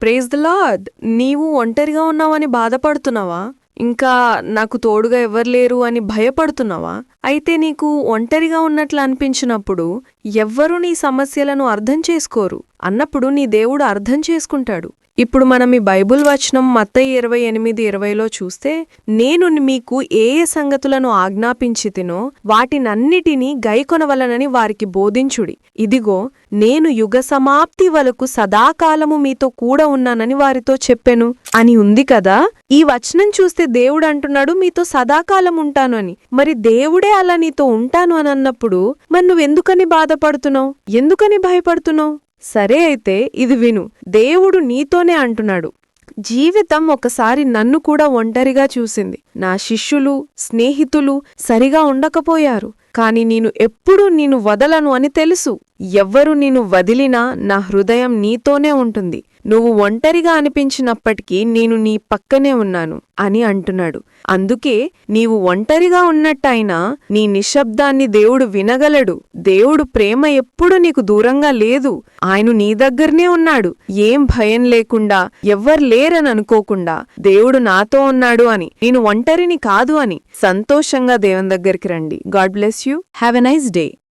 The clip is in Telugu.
Praise the lord. నీవు ఒంటరిగా ఉన్నావని బాధపడుతున్నావా? ఇంకా నాకు తోడుగా ఎవ్వరు లేరు అని భయపడుతున్నావా? అయితే నీకు ఒంటరిగా ఉన్నట్లు అనిపించినప్పుడు ఎవ్వరూ నీ సమస్యలను అర్థం చేసుకోరు అన్నప్పుడు నీ దేవుడు అర్థం చేసుకుంటాడు. ఇప్పుడు మనం ఈ బైబుల్ వచనం మత్తయి 28:20లో చూస్తే, నేను మీకు ఏ ఏ సంగతులను ఆజ్ఞాపించితినో వాటినన్నిటినీ గైకొనవలనని వారికి బోధించుడి. ఇదిగో నేను యుగ సమాప్తి వరకు సదాకాలము మీతో కూడా ఉన్నానని వారితో చెప్పెను అని ఉంది కదా. ఈ వచనం చూస్తే దేవుడు అంటున్నాడు మీతో సదాకాలం ఉంటాను అని. మరి దేవుడే అలా నీతో ఉంటాను అని అన్నప్పుడు మరి నువ్వెందుకని బాధపడుతున్నావు? ఎందుకని భయపడుతున్నావు? సరే, అయితే ఇది విను. దేవుడు నీతోనే అంటున్నాడు. జీవితం ఒకసారి నన్ను కూడా ఒంటరిగా చూసింది. నా శిష్యులు, స్నేహితులు సరిగా ఉండకపోయారు. కాని నేను ఎప్పుడూ నిన్ను వదలను అని తెలుసు. ఎవ్వరు నిన్ను వదిలినా నా హృదయం నీతోనే ఉంటుంది. నువ్వు ఒంటరిగా అనిపించినప్పటికీ నేను నీ పక్కనే ఉన్నాను అని అంటున్నాడు. అందుకే నీవు ఒంటరిగా ఉన్నట్టయినా నీ నిశ్శబ్దాన్ని దేవుడు వినగలడు. దేవుడు ప్రేమ ఎప్పుడూ నీకు దూరంగా లేదు. ఆయన నీ దగ్గరనే ఉన్నాడు. ఏం భయం లేకుండా, ఎవ్వరు లేరని అనుకోకుండా దేవుడు నాతో ఉన్నాడు అని, నేను ఒంటరిని కాదు అని సంతోషంగా దేవుని దగ్గరికి రండి. God bless you. Have a nice day.